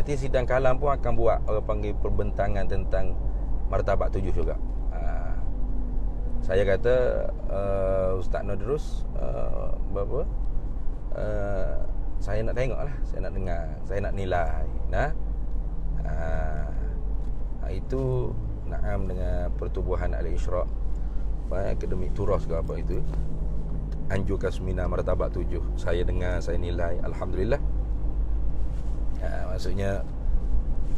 Nanti sidang kalam pun akan buat orang panggil perbentangan tentang martabat 7 juga. Saya kata Ustaz Nodrus berapa? Saya nak tengok lah, saya nak dengar, saya nak nilai. Itu Naam dengan pertubuhan Al-Isyraq, akademik turas ke apa itu, anjurkan seminar martabat 7. Saya dengar, saya nilai, alhamdulillah. Maksudnya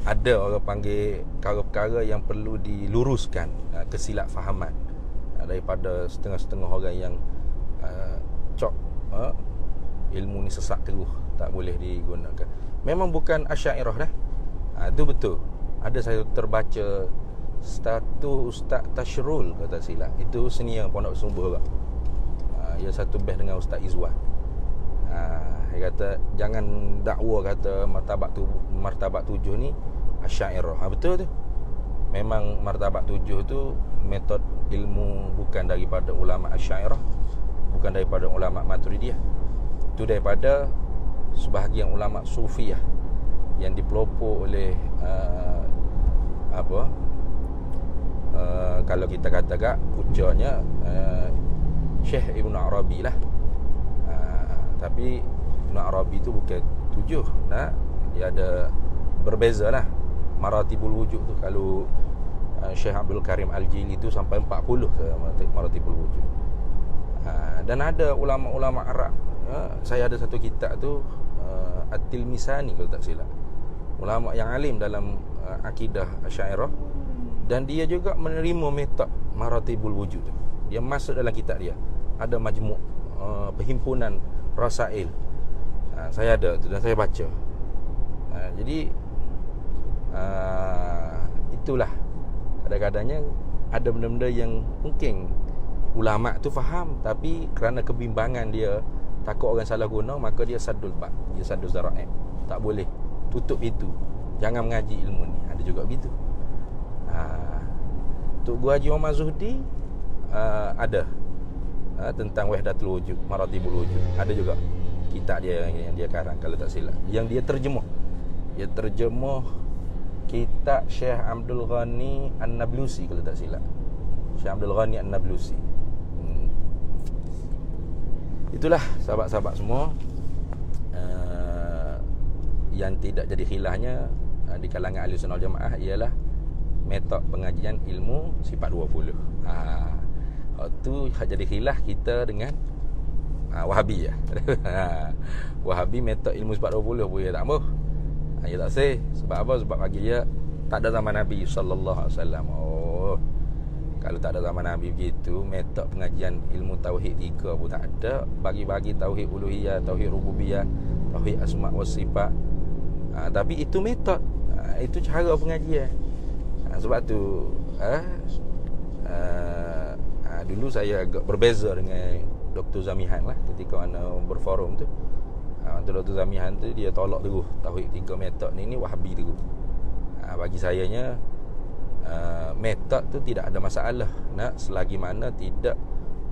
ada orang panggil perkara-perkara yang perlu diluruskan, kesilapfahaman daripada setengah-setengah orang yang cok ilmu ni sesat terus, tak boleh digunakan. Memang bukan Asy'ariyah dah. Itu betul. Ada saya terbaca status Ustaz Tashrul kata silap. Itu senior Pondok Sumber juga. Dia satu batch dengan Ustaz Izwan. Dia kata jangan dakwa kata martabat 7 ni Asy'ariyah. Betul tu. Memang martabat 7 tu metod ilmu bukan daripada ulama Asy'ariyah, bukan daripada ulama Maturidiyah. Itu daripada sebahagian ulama Sufiyah yang dipelopor oleh kalau kita kata gak pucanya Syekh Ibn Arabi lah. Tapi Ibn Arabi tu bukan 7. Dia ada berbeza lah maratibul wujud tu. Kalau Syekh Abdul Karim Al-Jili tu sampai 40 maratibul wujud. Dan ada ulama-ulama Arab. Saya ada satu kitab tu, At-Tilmisani kalau tak silap, ulama yang alim dalam akidah Asy'ariyah, dan dia juga menerima metod maratibul wujud tu. Dia masuk dalam kitab dia. Ada majmuk perhimpunan rasail. Saya ada tu dan saya baca. Jadi itulah, kadang-kadangnya ada benda-benda yang mungkin ulama tu faham, tapi kerana kebimbangan dia, takut orang salah guna, maka dia saddul bab, dia saddul zara'i. Tak boleh tutup pintu, jangan mengaji ilmu ni. Ada juga begitu. Tok Guru Haji Muhammad Zuhdi ada tentang wahdatul wujud, maratibul wujud. Ada juga kitab dia yang dia karang kalau tak silap, yang dia terjemah. Dia terjemah kitab Syekh Abdul Ghani An-Nablusi kalau tak silap. Syekh Abdul Ghani An-Nablusi. Itulah sahabat-sahabat semua, yang tidak jadi khilafnya di kalangan ahli sunnah jamaah ialah metod pengajian ilmu sifat 20. Itu jadi khilaf kita dengan Wahabi ya. Wahabi metod ilmu sifat 20 boleh tak apa? Ya tak sah. Sebab apa? Sebab bagi dia tak ada zaman Nabi sallallahu alaihi wasallam. Kalau tak ada zaman Nabi begitu, metod pengajian ilmu tauhid 3 pun tak ada. Bagi-bagi tauhid uluhiyah, tauhid rububiyah, tauhid asma' wa sifat. Tapi itu metod, itu cara pengajian. Sebab tu dulu saya agak berbeza dengan Dr. Zamihan lah ketika mana berforum tu. Dr. Zamihan tu dia tolak terus tauhid 3 metod ni Wahabi terus. Bagi sayanya metod tu tidak ada masalah, selagi mana tidak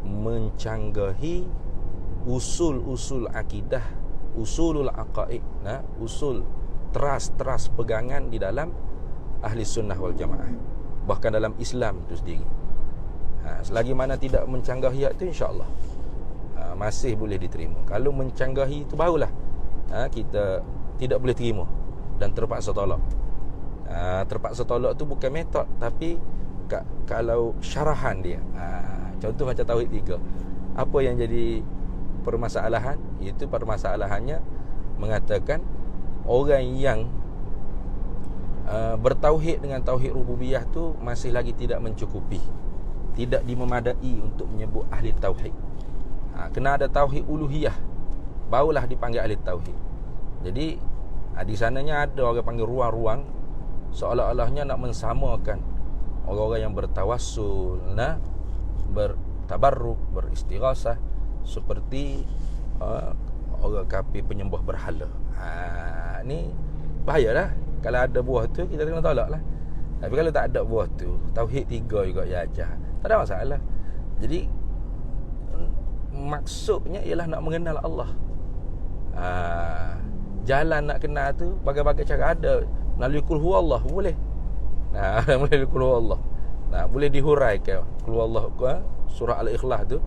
mencanggahi usul-usul akidah, usulul aqaid, usul teras pegangan di dalam ahli sunnah wal jamaah, bahkan dalam Islam itu sendiri. Selagi mana tidak mencanggahi itu, insya-Allah masih boleh diterima. Kalau mencanggahi itu barulah kita tidak boleh terima dan terpaksa tolak. Terpaksa tolak tu bukan metod, tapi kalau syarahan dia. Contoh macam tauhid 3. Apa yang jadi permasalahan? Itu permasalahannya mengatakan orang yang bertauhid dengan tauhid rububiyah tu masih lagi tidak mencukupi, tidak dimemadai untuk menyebut ahli tauhid. Kena ada tauhid uluhiyah, barulah dipanggil ahli tauhid. Jadi di sananya ada orang panggil ruang-ruang, seolah-olahnya nak mensamakan orang-orang yang bertawassul, bertabarruk, beristighasah seperti orang kafir penyembah berhala. Ni bahayalah. Kalau ada buah tu kita kena tolak lah. Tapi kalau tak ada buah tu, tauhid 3 juga ya aja, tak ada masalah. Jadi maksudnya ialah nak mengenal Allah. Jalan nak kenal tu bagai-bagai cara ada. Melalui qul huwallah boleh. Nah, melalui qul huwallah. Nah, boleh dihuraikan qul huwallah surah Al-Ikhlas tu.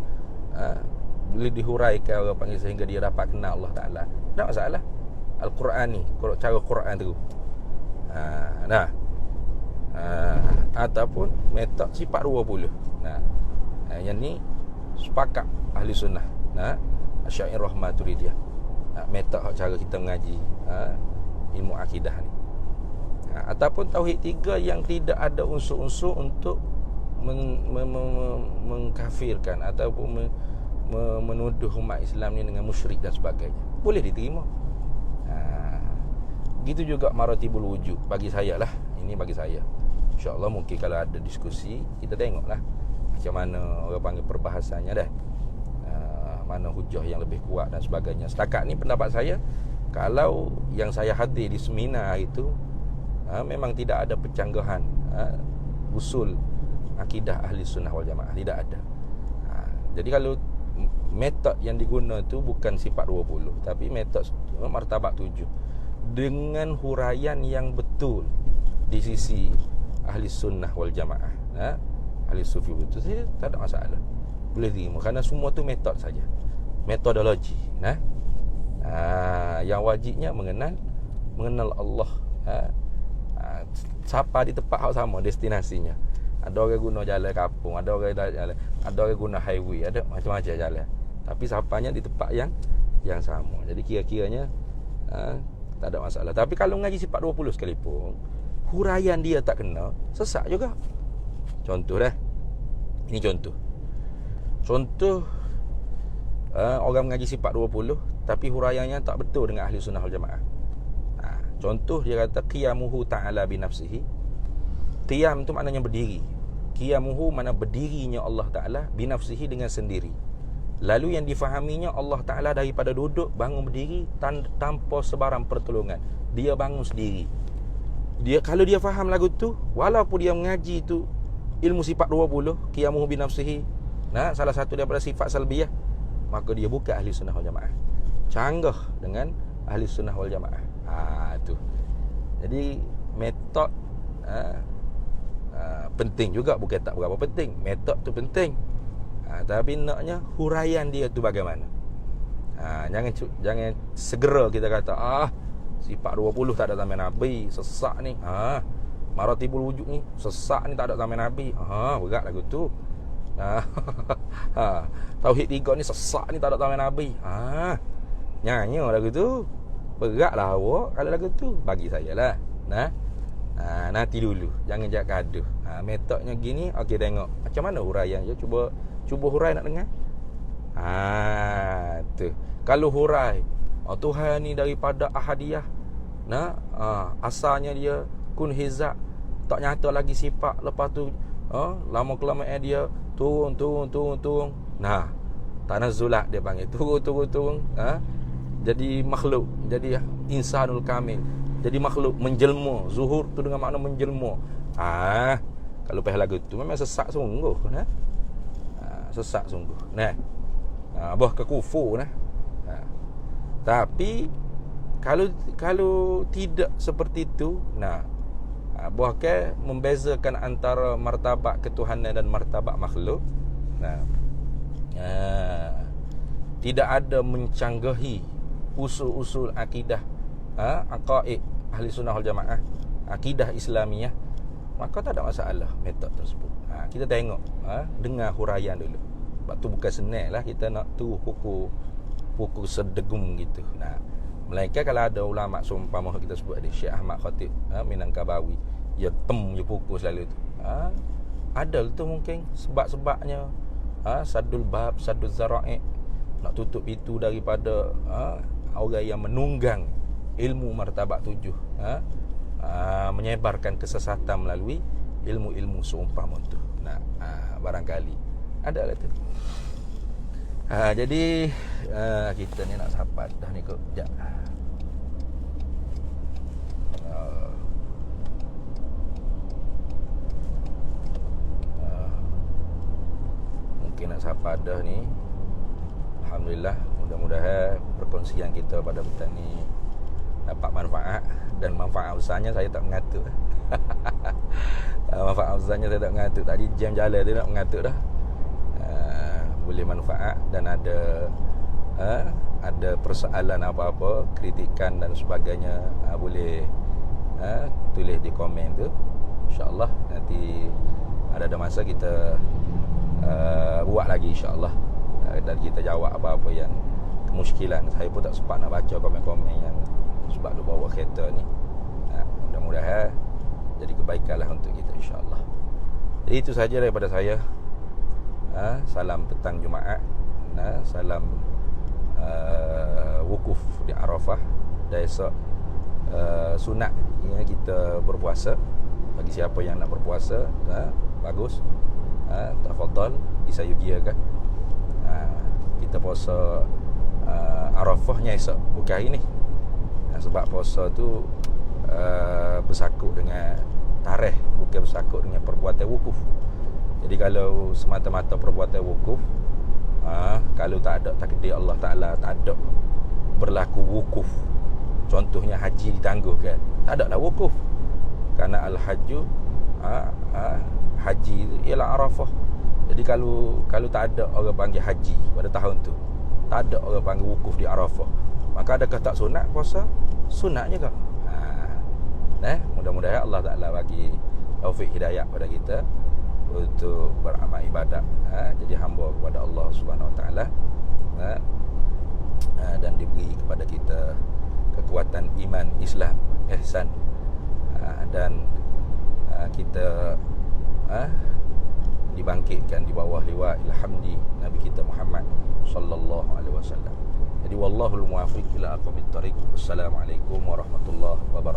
Boleh dihuraikan orang panggil sehingga dia dapat kenal Allah Taala. Tak masalah. Al-Quran ni, cara Quran tu. Nah. Ataupun metod sifat 20. Nah. Yang ni sepakat ahli sunnah. Nah, Asy'ariyah Maturidiyah. Metod cara kita mengaji ilmu akidah ni. Ataupun tauhid 3 yang tidak ada unsur-unsur untuk mengkafirkan ataupun menuduh umat Islam ni dengan musyrik dan sebagainya. Boleh diterima. Gitu juga maratibul wujud bagi saya lah. Ini bagi saya. InsyaAllah mungkin kalau ada diskusi, kita tengoklah macam mana orang panggil perbahasannya dah. Mana hujah yang lebih kuat dan sebagainya. Setakat ni pendapat saya, kalau yang saya hadir di seminar itu memang tidak ada pencanggahan usul akidah ahli sunnah wal jamaah, tidak ada. Jadi kalau metod yang digunakan tu bukan sifat 20, tapi metod martabat 7 dengan huraian yang betul di sisi ahli sunnah wal jamaah, ahli sufi betul, saya tak ada masalah, boleh terima, kerana semua tu metod saja, metodologi. Yang wajibnya mengenal Allah. Siapa di tempat hak sama destinasinya. Ada orang guna jalan kampung, ada orang guna highway, ada macam-macam jalan. Tapi siapanya di tempat yang sama. Jadi kira-kiranya tak ada masalah. Tapi kalau ngaji sifat 20 sekalipun, huraian dia tak kena, sesat juga. Contoh dah. Ini contoh. Orang mengaji sifat 20 tapi huraiannya tak betul dengan ahli sunnah wal jamaah. Contoh dia kata qiyamuhu ta'ala bi nafsihi. Qiyam tu maknanya berdiri. Qiyamuhu makna berdirinya Allah Taala bi nafsihi dengan sendiri. Lalu yang difahaminya Allah Taala daripada duduk bangun berdiri tanpa sebarang pertolongan. Dia bangun sendiri. Kalau dia faham lagu tu, walaupun dia mengaji tu ilmu sifat 20, qiyamuhu bi nafsihi, salah satu daripada sifat salbiyah, maka dia bukan ahli sunnah wal jamaah. Canggah dengan ahli sunnah wal jamaah. Tu. Jadi metod penting juga, bukan tak berapa penting. Metod tu penting. Tapi naknya huraian dia tu bagaimana. Jangan segera kita kata sifat 20 tak ada zaman Nabi, sesak ni. Maratibul wujud ni sesak ni, tak ada zaman Nabi. Berat lagu tu. Tauhid 3 ni sesak ni, tak ada zaman Nabi. Nyanyi lagu tu. Beratlah awak kalau lagu tu. Bagi saya lah. Nanti dulu, jangan jak gaduh. Metodnya gini, okey, tengok macam mana huraian je. Cuba hurai nak dengar. Tu. Kalau hurai Tuhan ni daripada ahadiyah, asalnya dia kun hizab, tak nyata lagi sifat. Lepas tu lama kelamaan dia turun. Tanazzulat dia panggil, turun. Jadi makhluk, jadi insanul kamil, jadi makhluk menjelma. Zuhur tu dengan makna menjelma. Kalau pahal lagu tu memang sesak sungguh. Sesak sungguh. Bah ke kufur. Tapi kalau tidak seperti itu, bahkan membezakan antara martabat ketuhanan dan martabat makhluk. Tidak ada mencanggahi usul-usul akidah, aqaid ahli sunnah wal jamaah, akidah Islamiyah, maka tak ada masalah metod tersebut. Kita tengok, dengar huraian dulu. Sebab tu bukan senang lah kita nak tu pukul sedegum gitu. Melainkan kalau ada ulama seumpama kita sebut ada Syekh Ahmad Khatib Minangkabawi, dia dia pukul selalu tu. Ada tu mungkin sebab-sebabnya, sadul bab, sadul zara'i, nak tutup itu daripada orang yang menunggang ilmu martabat 7, menyebarkan kesesatan melalui ilmu-ilmu seumpama tu. Barangkali ada lah tu. Jadi kita ni nak sahabat dah ni kot. Sekejap. Mungkin nak sahabat dah ni. Alhamdulillah, mudah-mudahan perkongsian kita pada petang ni dapat manfaat, dan manfaat besarnya saya tak mengatur. Manfaat besarnya saya tak mengatur. Tadi jam jalan dia nak mengatur dah. Boleh manfaat, dan ada persoalan apa-apa, kritikan dan sebagainya, boleh tulis di komen tu. InsyaAllah nanti ada masa kita buat lagi insyaAllah, dan kita jawab apa-apa yang kemuskilan. Saya pun tak sempat nak baca komen-komen yang sebab dia bawa kereta ni. Mudah-mudahan jadi kebaikan lah untuk kita insyaAllah. Jadi itu sahaja daripada saya. Salam petang Jumaat, salam wukuf di Arafah. Dan esok sunat kita berpuasa. Bagi siapa yang nak berpuasa, bagus, tafadhal, disayugiakan. Kita puasa Arafahnya esok, bukan hari ni. Sebab puasa tu bersakut dengan tarikh, bukan bersakut dengan perbuatan wukuf. Jadi kalau semata-mata perbuatan wukuf, kalau tak ada takdir Allah Ta'ala, tak ada berlaku wukuf, contohnya haji ditangguhkan, tak ada lah wukuf. Kerana al-hajju, haji ialah Arafah. Jadi kalau tak ada orang panggil haji pada tahun tu, tak ada orang panggil wukuf di Arafah, maka adakah tak sunat puasa? Sunatnya ke? Mudah-mudahan Allah Ta'ala bagi taufik hidayah pada kita untuk beramal ibadat, jadi hamba kepada Allah Subhanahu Wa Ta'ala, dan diberi kepada kita kekuatan iman, Islam, ihsan, dan kita dibangkitkan di bawah liwa ilhamdi Nabi kita Muhammad sallallahu alaihi wasallam. Jadi wallahul muwaffiq ila aqwamit thariq. Assalamualaikum warahmatullahi wabarakatuh.